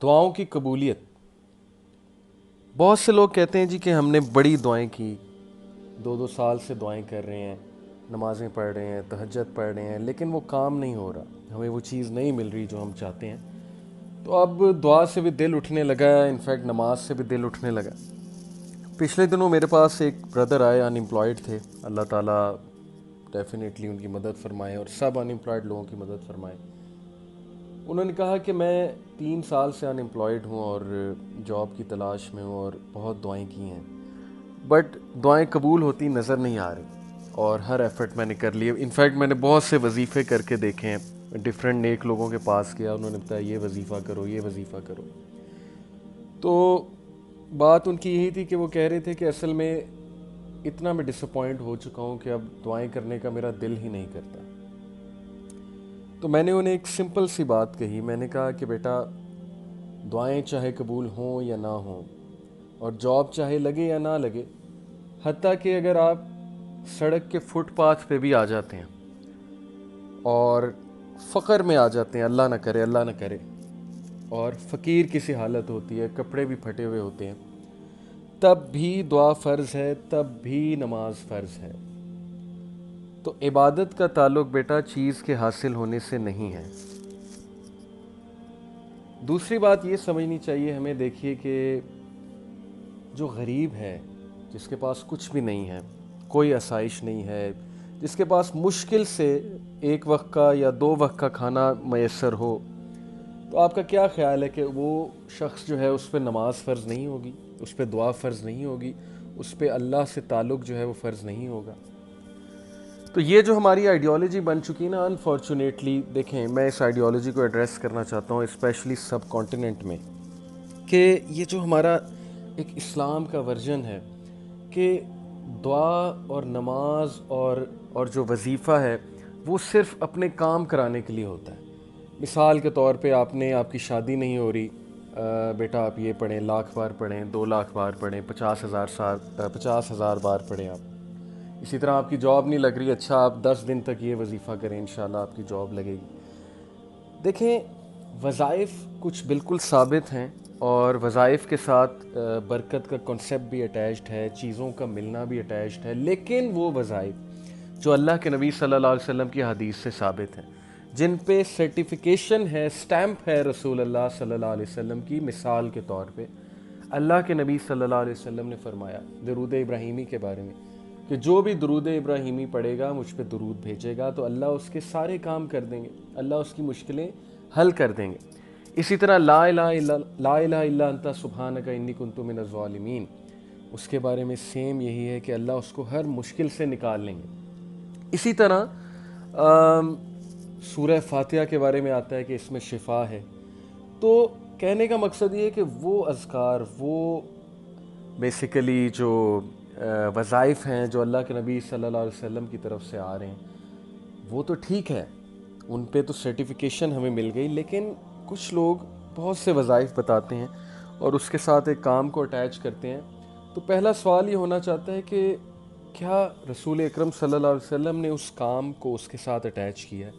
دعاؤں کی قبولیت. بہت سے لوگ کہتے ہیں جی کہ ہم نے بڑی دعائیں کی، 2 2 سال سے دعائیں کر رہے ہیں، نمازیں پڑھ رہے ہیں، تہجد پڑھ رہے ہیں، لیکن وہ کام نہیں ہو رہا، ہمیں وہ چیز نہیں مل رہی جو ہم چاہتے ہیں. تو اب دعا سے بھی دل اٹھنے لگا ہے، انفیکٹ نماز سے بھی دل اٹھنے لگا. پچھلے دنوں میرے پاس ایک بردر آئے، ان امپلائڈ تھے. اللہ تعالیٰ ڈیفینیٹلی ان کی مدد فرمائے اور سب ان امپلائڈ لوگوں کی مدد فرمائے. انہوں نے کہا کہ میں 3 سال سے ان امپلائڈ ہوں اور جاب کی تلاش میں ہوں اور بہت دعائیں کی ہیں، بٹ دعائیں قبول ہوتی نظر نہیں آ رہی، اور ہر ایفرٹ میں نے کر لیے. انفیکٹ میں نے بہت سے وظیفے کر کے دیکھے ہیں، ڈفرینٹ نیک لوگوں کے پاس گیا، انہوں نے بتایا یہ وظیفہ کرو، یہ وظیفہ کرو. تو بات ان کی یہی تھی کہ وہ کہہ رہے تھے کہ اصل میں اتنا میں ڈس اپوائنٹ ہو چکا ہوں کہ اب دعائیں کرنے کا میرا دل ہی نہیں کرتا. تو میں نے انہیں ایک سمپل سی بات کہی. میں نے کہا کہ بیٹا، دعائیں چاہے قبول ہوں یا نہ ہوں، اور جاب چاہے لگے یا نہ لگے، حتیٰ کہ اگر آپ سڑک کے فٹ پاتھ پہ بھی آ جاتے ہیں اور فقر میں آ جاتے ہیں، اللہ نہ کرے اللہ نہ کرے، اور فقیر کی سی حالت ہوتی ہے، کپڑے بھی پھٹے ہوئے ہوتے ہیں، تب بھی دعا فرض ہے، تب بھی نماز فرض ہے. تو عبادت کا تعلق بیٹا چیز کے حاصل ہونے سے نہیں ہے. دوسری بات یہ سمجھنی چاہیے ہمیں، دیکھیے کہ جو غریب ہے، جس کے پاس کچھ بھی نہیں ہے، کوئی آسائش نہیں ہے، جس کے پاس مشکل سے ایک وقت کا یا 2 وقت کا کھانا میسر ہو، تو آپ کا کیا خیال ہے کہ وہ شخص جو ہے اس پہ نماز فرض نہیں ہوگی، اس پہ دعا فرض نہیں ہوگی، اس پہ اللہ سے تعلق جو ہے وہ فرض نہیں ہوگا؟ تو یہ جو ہماری آئیڈیالوجی بن چکی نا، انفارچونیٹلی، دیکھیں میں اس آئیڈیالوجی کو ایڈریس کرنا چاہتا ہوں اسپیشلی سب کانٹیننٹ میں، کہ یہ جو ہمارا ایک اسلام کا ورژن ہے کہ دعا اور نماز اور جو وظیفہ ہے وہ صرف اپنے کام کرانے کے لیے ہوتا ہے. مثال کے طور پہ آپ کی شادی نہیں ہو رہی، بیٹا آپ یہ پڑھیں، 1,00,000 بار پڑھیں، 2,00,000 بار پڑھیں، 50,000 بار پڑھیں آپ. اسی طرح آپ کی جاب نہیں لگ رہی، اچھا آپ 10 دن تک یہ وظیفہ کریں، انشاءاللہ آپ کی جاب لگے گی. دیکھیں، وظائف کچھ بالکل ثابت ہیں، اور وظائف کے ساتھ برکت کا کنسیپٹ بھی اٹیچڈ ہے، چیزوں کا ملنا بھی اٹیچڈ ہے، لیکن وہ وظائف جو اللہ کے نبی صلی اللہ علیہ وسلم کی حدیث سے ثابت ہیں، جن پہ سرٹیفیکیشن ہے، سٹیمپ ہے رسول اللہ صلی اللہ علیہ وسلم کی. مثال کے طور پہ اللہ کے نبی صلی اللہ علیہ وسلم نے فرمایا درود ابراہیمی کے بارے میں کہ جو بھی درود ابراہیمی پڑھے گا، مجھ پہ درود بھیجے گا، تو اللہ اس کے سارے کام کر دیں گے، اللہ اس کی مشکلیں حل کر دیں گے. اسی طرح لا الہ الا انت سبحانک انی کنت من الظالمین، اس کے بارے میں سیم یہی ہے کہ اللہ اس کو ہر مشکل سے نکال لیں گے. اسی طرح سورہ فاتحہ کے بارے میں آتا ہے کہ اس میں شفا ہے. تو کہنے کا مقصد یہ ہے کہ وہ اذکار، وہ بیسیکلی جو وظائف ہیں جو اللہ کے نبی صلی اللہ علیہ وسلم کی طرف سے آ رہے ہیں، وہ تو ٹھیک ہے، ان پہ تو سرٹیفیکیشن ہمیں مل گئی، لیکن کچھ لوگ بہت سے وظائف بتاتے ہیں اور اس کے ساتھ ایک کام کو اٹیچ کرتے ہیں. تو پہلا سوال یہ ہونا چاہتا ہے کہ کیا رسول اکرم صلی اللہ علیہ وسلم نے اس کام کو اس کے ساتھ اٹیچ کیا ہے؟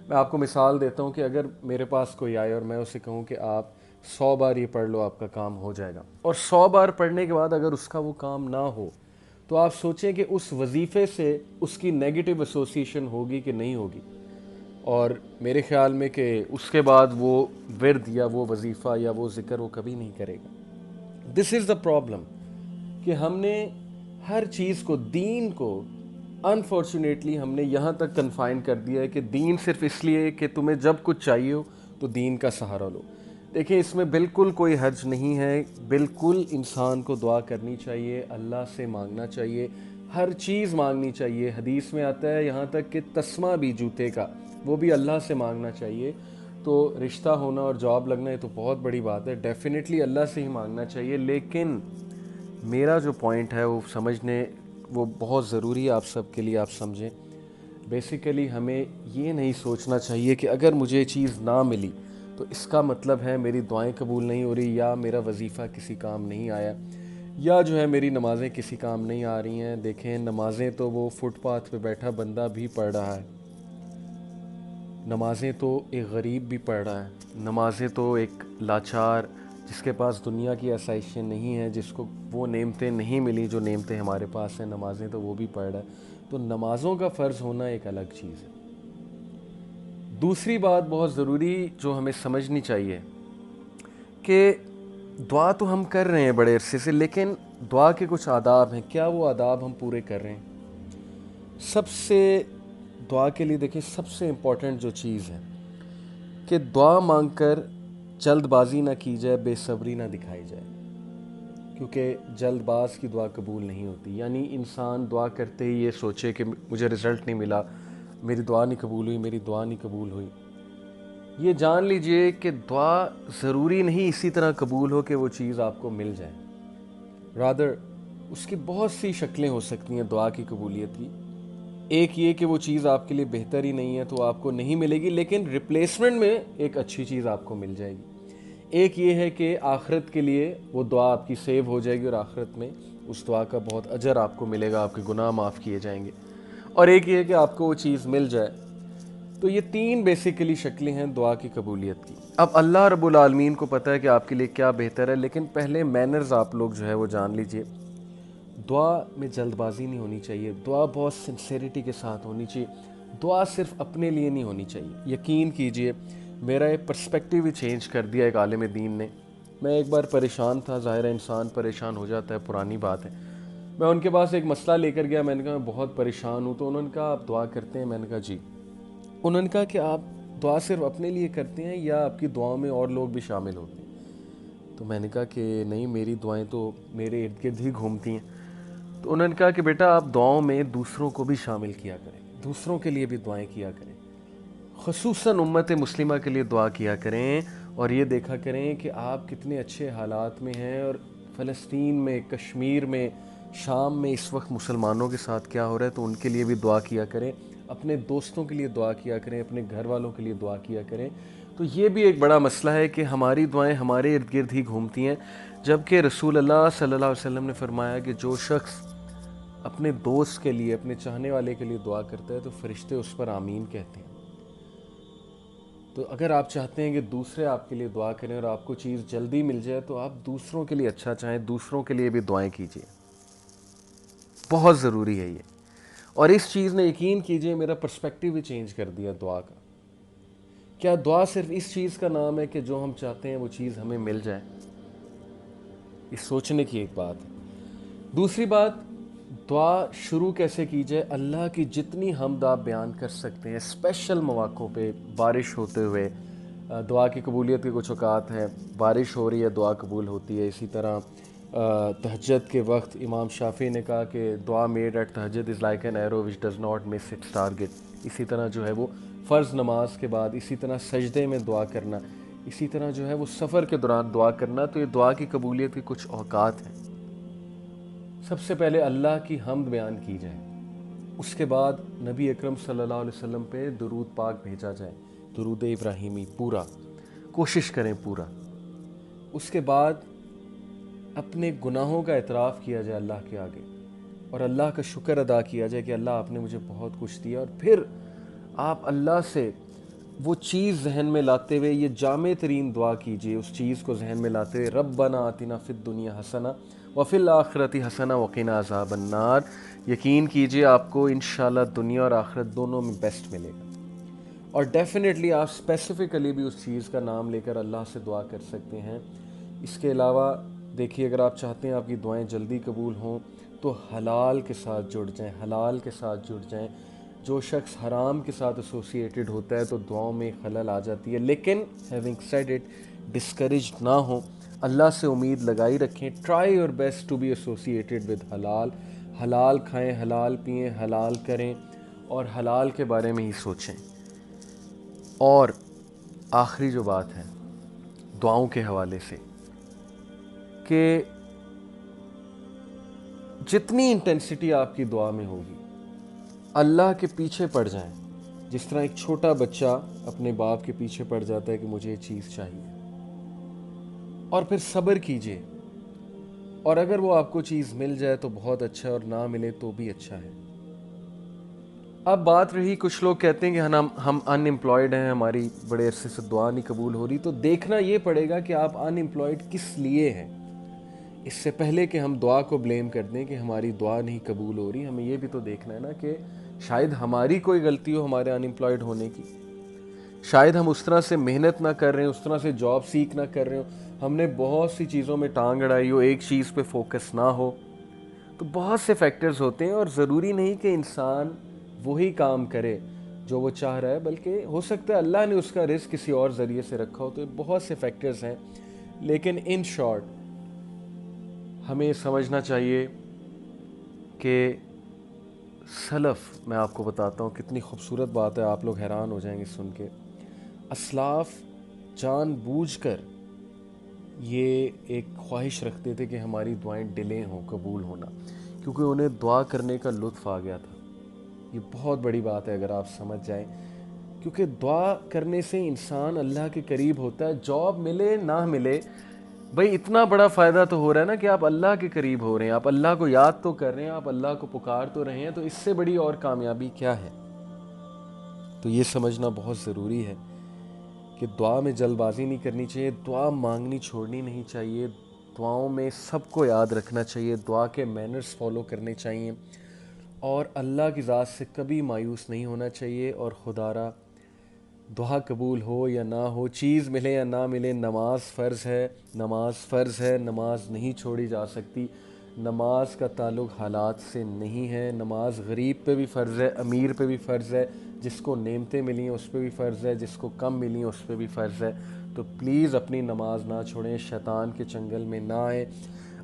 میں آپ کو مثال دیتا ہوں کہ اگر میرے پاس کوئی آئے اور میں اسے کہوں کہ آپ 100 بار یہ پڑھ لو، آپ کا کام ہو جائے گا، اور 100 بار پڑھنے کے بعد اگر اس کا وہ کام نہ ہو، تو آپ سوچیں کہ اس وظیفے سے اس کی نیگیٹو ایسوسیشن ہوگی کہ نہیں ہوگی؟ اور میرے خیال میں کہ اس کے بعد وہ ورد یا وہ وظیفہ یا وہ ذکر وہ کبھی نہیں کرے گا. دس از دا پرابلم کہ ہم نے ہر چیز کو، دین کو انفارچونیٹلی ہم نے یہاں تک کنفائن کر دیا ہے کہ دین صرف اس لیے کہ تمہیں جب کچھ چاہیے ہو تو دین کا سہارا لو. دیکھیں، اس میں بالکل کوئی حرج نہیں ہے، بالکل انسان کو دعا کرنی چاہیے، اللہ سے مانگنا چاہیے، ہر چیز مانگنی چاہیے. حدیث میں آتا ہے یہاں تک کہ تسمہ بھی جوتے کا، وہ بھی اللہ سے مانگنا چاہیے. تو رشتہ ہونا اور جاب لگنا یہ تو بہت بڑی بات ہے، ڈیفینیٹلی اللہ سے ہی مانگنا چاہیے. لیکن میرا جو پوائنٹ ہے وہ سمجھنے، وہ بہت ضروری ہے آپ سب کے لیے، آپ سمجھیں. بیسیکلی ہمیں یہ نہیں سوچنا چاہیے کہ اگر مجھے یہ چیز نہ ملی تو اس کا مطلب ہے میری دعائیں قبول نہیں ہو رہی، یا میرا وظیفہ کسی کام نہیں آیا، یا جو ہے میری نمازیں کسی کام نہیں آ رہی ہیں. دیکھیں، نمازیں تو وہ فٹ پاتھ پہ بیٹھا بندہ بھی پڑھ رہا ہے. نمازیں تو ایک غریب بھی پڑھ رہا ہے، نمازیں تو ایک لاچار جس کے پاس دنیا کی آسائشیں نہیں ہیں، جس کو وہ نعمتیں نہیں ملی جو نعمتیں ہمارے پاس ہیں، نمازیں تو وہ بھی پڑھ رہا ہے۔ تو نمازوں کا فرض ہونا ایک الگ چیز ہے۔ دوسری بات بہت ضروری جو ہمیں سمجھنی چاہیے کہ دعا تو ہم کر رہے ہیں بڑے عرصے سے، لیکن دعا کے کچھ آداب ہیں، کیا وہ آداب ہم پورے کر رہے ہیں؟ سب سے دعا کے لیے دیکھیں سب سے امپورٹنٹ جو چیز ہے کہ دعا مانگ کر جلد بازی نہ کی جائے، بے صبری نہ دکھائی جائے، کیونکہ جلد باز کی دعا قبول نہیں ہوتی۔ یعنی انسان دعا کرتے ہی یہ سوچے کہ مجھے رزلٹ نہیں ملا، میری دعا نہیں قبول ہوئی، میری دعا نہیں قبول ہوئی۔ یہ جان لیجئے کہ دعا ضروری نہیں اسی طرح قبول ہو کہ وہ چیز آپ کو مل جائے، رادر اس کی بہت سی شکلیں ہو سکتی ہیں دعا کی قبولیت کی۔ ایک یہ کہ وہ چیز آپ کے لیے بہتر ہی نہیں ہے تو آپ کو نہیں ملے گی، لیکن ریپلیسمنٹ میں ایک اچھی چیز آپ کو مل جائے گی۔ ایک یہ ہے کہ آخرت کے لیے وہ دعا آپ کی سیو ہو جائے گی اور آخرت میں اس دعا کا بہت اجر آپ کو ملے گا، آپ کے گناہ معاف کیے جائیں گے۔ اور ایک یہ ہے کہ آپ کو وہ چیز مل جائے۔ تو یہ تین بیسیکلی شکلیں ہیں دعا کی قبولیت کی۔ اب اللہ رب العالمین کو پتہ ہے کہ آپ کے لیے کیا بہتر ہے، لیکن پہلے مینرز آپ لوگ جو ہے وہ جان لیجئے۔ دعا میں جلد بازی نہیں ہونی چاہیے، دعا بہت سنسیریٹی کے ساتھ ہونی چاہیے، دعا صرف اپنے لیے نہیں ہونی چاہیے۔ یقین کیجئے میرا ایک پرسپیکٹیو ہی چینج کر دیا ایک عالم دین نے۔ میں ایک بار پریشان تھا، ظاہر ہے انسان پریشان ہو جاتا ہے، پرانی بات ہے۔ میں ان کے پاس ایک مسئلہ لے کر گیا، میں نے کہا میں بہت پریشان ہوں، تو انہوں نے کہا آپ دعا کرتے ہیں؟ میں نے کہا جی۔ انہوں نے کہا کہ آپ دعا صرف اپنے لیے کرتے ہیں یا آپ کی دعاؤں میں اور لوگ بھی شامل ہوتے ہیں؟ تو میں نے کہا کہ نہیں، میری دعائیں تو میرے ارد گرد ہی گھومتی ہیں۔ تو انہوں نے کہا کہ بیٹا آپ دعاؤں میں دوسروں کو بھی شامل کیا کریں، دوسروں کے لیے بھی دعائیں کیا کریں، خصوصاً امت مسلمہ کے لیے دعا کیا کریں، اور یہ دیکھا کریں کہ آپ کتنے اچھے حالات میں ہیں، اور فلسطین میں، کشمیر میں، شام میں اس وقت مسلمانوں کے ساتھ کیا ہو رہا ہے، تو ان کے لیے بھی دعا کیا کریں، اپنے دوستوں کے لیے دعا کیا کریں، اپنے گھر والوں کے لیے دعا کیا کریں۔ تو یہ بھی ایک بڑا مسئلہ ہے کہ ہماری دعائیں ہمارے ارد گرد ہی گھومتی ہیں، جبکہ رسول اللہ صلی اللہ علیہ وسلم نے فرمایا کہ جو شخص اپنے دوست کے لیے، اپنے چاہنے والے کے لیے دعا کرتا ہے تو فرشتے اس پر آمین کہتے ہیں۔ تو اگر آپ چاہتے ہیں کہ دوسرے آپ کے لیے دعا کریں اور آپ کو چیز جلدی مل جائے، تو آپ دوسروں کے لیے اچھا چاہیں، دوسروں کے لیے بھی دعائیں کیجیے، بہت ضروری ہے یہ۔ اور اس چیز نے یقین کیجیے میرا پرسپیکٹیو بھی چینج کر دیا دعا کا۔ کیا دعا صرف اس چیز کا نام ہے کہ جو ہم چاہتے ہیں وہ چیز ہمیں مل جائے؟ یہ سوچنے کی ایک بات ہے۔ دوسری بات، دعا شروع کیسے کی جائے؟ اللہ کی جتنی حمد آپ بیان کر سکتے ہیں، اسپیشل مواقعوں پہ، بارش ہوتے ہوئے دعا کی قبولیت کے کچھ اوقات ہیں، بارش ہو رہی ہے دعا قبول ہوتی ہے۔ اسی طرح تہجد کے وقت امام شافعی نے کہا کہ دعا میڈ ایٹ تہجد is like an arrow which does not miss its target. اسی طرح جو ہے وہ فرض نماز کے بعد، اسی طرح سجدے میں دعا کرنا، اسی طرح جو ہے وہ سفر کے دوران دعا کرنا، تو یہ دعا کی قبولیت کے کچھ اوقات ہیں۔ سب سے پہلے اللہ کی حمد بیان کی جائے، اس کے بعد نبی اکرم صلی اللہ علیہ وسلم پہ درود پاک بھیجا جائے، درود ابراہیمی پورا کوشش کریں پورا۔ اس کے بعد اپنے گناہوں کا اعتراف کیا جائے اللہ کے آگے، اور اللہ کا شکر ادا کیا جائے کہ اللہ آپ نے مجھے بہت کچھ دیا، اور پھر آپ اللہ سے وہ چیز ذہن میں لاتے ہوئے یہ جامع ترین دعا کیجئے، اس چیز کو ذہن میں لاتے ہوئے ربنا آتنا فی الدنیا حسنہ وفی الآخرۃ حسنہ وقنا عذاب النار۔ یقین کیجئے آپ کو انشاءاللہ دنیا اور آخرت دونوں میں بیسٹ ملے گا۔ اور ڈیفینیٹلی آپ اسپیسیفکلی بھی اس چیز کا نام لے کر اللہ سے دعا کر سکتے ہیں۔ اس کے علاوہ دیکھیے اگر آپ چاہتے ہیں آپ کی دعائیں جلدی قبول ہوں تو حلال کے ساتھ جڑ جائیں، حلال کے ساتھ جڑ جائیں۔ جو شخص حرام کے ساتھ ایسوسیٹڈ ہوتا ہے تو دعاؤں میں خلل آ جاتی ہے، لیکن ہیونگ سیڈ اٹ، ڈسکریجڈ نہ ہوں، اللہ سے امید لگائی رکھیں، try your best to be associated with حلال، حلال کھائیں، حلال پئیں، حلال کریں، اور حلال کے بارے میں ہی سوچیں۔ اور آخری جو بات ہے دعاؤں کے حوالے سے، کہ جتنی انٹینسٹی آپ کی دعا میں ہوگی اللہ کے پیچھے پڑ جائیں، جس طرح ایک چھوٹا بچہ اپنے باپ کے پیچھے پڑ جاتا ہے کہ مجھے یہ چیز چاہیے، اور پھر صبر کیجئے، اور اگر وہ آپ کو چیز مل جائے تو بہت اچھا ہے، اور نہ ملے تو بھی اچھا ہے۔ اب بات رہی کچھ لوگ کہتے ہیں کہ ہم ان امپلائڈ ہیں، ہماری بڑے عرصے سے دعا نہیں قبول ہو رہی، تو دیکھنا یہ پڑے گا کہ آپ ان امپلائڈ کس لیے ہیں۔ اس سے پہلے کہ ہم دعا کو بلیم کر دیں کہ ہماری دعا نہیں قبول ہو رہی، ہمیں یہ بھی تو دیکھنا ہے نا کہ شاید ہماری کوئی غلطی ہو ہمارے ان امپلائڈ ہونے کی، شاید ہم اس طرح سے محنت نہ کر رہے ہیں، اس طرح سے جاب سیکھ نہ کر رہے ہو، ہم نے بہت سی چیزوں میں ٹانگ اڑائی ہو، ایک چیز پہ فوکس نہ ہو۔ تو بہت سے فیکٹرز ہوتے ہیں، اور ضروری نہیں کہ انسان وہی کام کرے جو وہ چاہ رہا ہے، بلکہ ہو سکتا ہے اللہ نے اس کا رزق کسی اور ذریعے سے رکھا ہو۔ تو بہت سے فیکٹرز ہیں، لیکن ان شارٹ ہمیں سمجھنا چاہیے کہ سلف، میں آپ کو بتاتا ہوں کتنی خوبصورت بات ہے، آپ لوگ حیران ہو جائیں گے سن کے، اسلاف جان بوجھ کر یہ ایک خواہش رکھتے تھے کہ ہماری دعائیں ڈیلے ہوں قبول ہونا، کیونکہ انہیں دعا کرنے کا لطف آ گیا تھا۔ یہ بہت بڑی بات ہے اگر آپ سمجھ جائیں، کیونکہ دعا کرنے سے انسان اللہ کے قریب ہوتا ہے، جاب ملے نہ ملے، بھئی اتنا بڑا فائدہ تو ہو رہا ہے نا کہ آپ اللہ کے قریب ہو رہے ہیں، آپ اللہ کو یاد تو کر رہے ہیں، آپ اللہ کو پکار تو رہے ہیں، تو اس سے بڑی اور کامیابی کیا ہے؟ تو یہ سمجھنا بہت ضروری ہے کہ دعا میں جلد بازی نہیں کرنی چاہیے، دعا مانگنی چھوڑنی نہیں چاہیے، دعاؤں میں سب کو یاد رکھنا چاہیے، دعا کے مینرز فالو کرنے چاہیے، اور اللہ کی ذات سے کبھی مایوس نہیں ہونا چاہیے، اور خدا را دعا قبول ہو یا نہ ہو، چیز ملے یا نہ ملے، نماز فرض ہے، نماز فرض ہے، نماز نہیں چھوڑی جا سکتی، نماز کا تعلق حالات سے نہیں ہے، نماز غریب پہ بھی فرض ہے، امیر پہ بھی فرض ہے، جس کو نعمتیں ملی ہیں اس پہ بھی فرض ہے، جس کو کم ملی ہیں اس پہ بھی فرض ہے۔ تو پلیز اپنی نماز نہ چھوڑیں، شیطان کے چنگل میں نہ آئیں،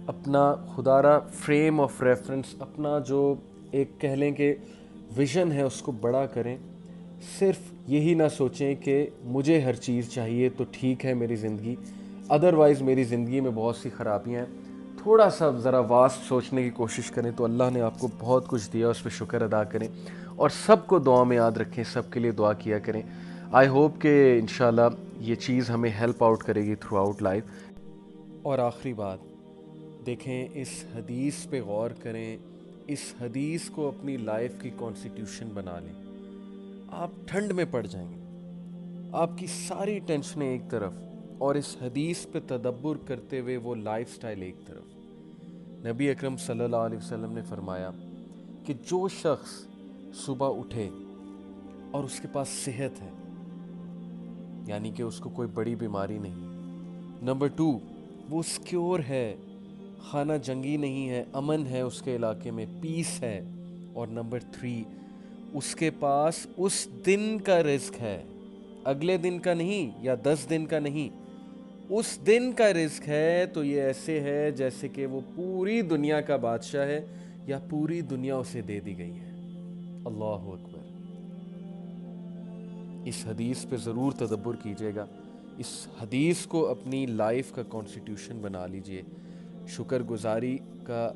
اپنا خدا را فریم آف ریفرنس، اپنا جو ایک کہہ لیں کہ ویژن ہے اس کو بڑا کریں، صرف یہی نہ سوچیں کہ مجھے ہر چیز چاہیے تو ٹھیک ہے میری زندگی، ادروائز میری زندگی میں بہت سی خرابیاں ہیں۔ تھوڑا سا ذرا واسٹ سوچنے کی کوشش کریں تو اللہ نے آپ کو بہت کچھ دیا، اس پہ شکر ادا کریں، اور سب کو دعا میں یاد رکھیں، سب کے لیے دعا کیا کریں۔ آئی ہوپ کہ انشاءاللہ یہ چیز ہمیں ہیلپ آؤٹ کرے گی تھرو آؤٹ لائف۔ اور آخری بات، دیکھیں اس حدیث پہ غور کریں، اس حدیث کو اپنی لائف کی کانسٹیٹیوشن بنا لیں، آپ ٹھنڈ میں پڑ جائیں گے، آپ کی ساری ٹینشنیں ایک طرف، اور اس حدیث پہ تدبر کرتے ہوئے وہ لائف سٹائل ایک طرف۔ نبی اکرم صلی اللہ علیہ وسلم نے فرمایا کہ جو شخص صبح اٹھے اور اس کے پاس صحت ہے، یعنی کہ اس کو کوئی بڑی بیماری نہیں، نمبر 2 وہ سیکیور ہے، خانہ جنگی نہیں ہے، امن ہے اس کے علاقے میں، پیس ہے، اور نمبر 3 اس کے پاس اس دن کا رزق ہے، اگلے دن کا نہیں یا 10 دن کا نہیں، اس دن کا رزق ہے، تو یہ ایسے ہے جیسے کہ وہ پوری دنیا کا بادشاہ ہے، یا پوری دنیا اسے دے دی گئی ہے۔ اللہ اکبر۔ اس حدیث پہ ضرور تدبر کیجیے گا، اس حدیث کو اپنی لائف کا کانسٹیٹیوشن بنا لیجئے، شکر گزاری کا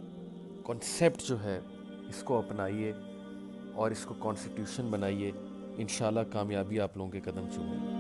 کنسیپٹ جو ہے اس کو اپنائیے اور اس کو کانسٹیٹیوشن بنائیے، انشاءاللہ کامیابی آپ لوگوں کے قدم چومے۔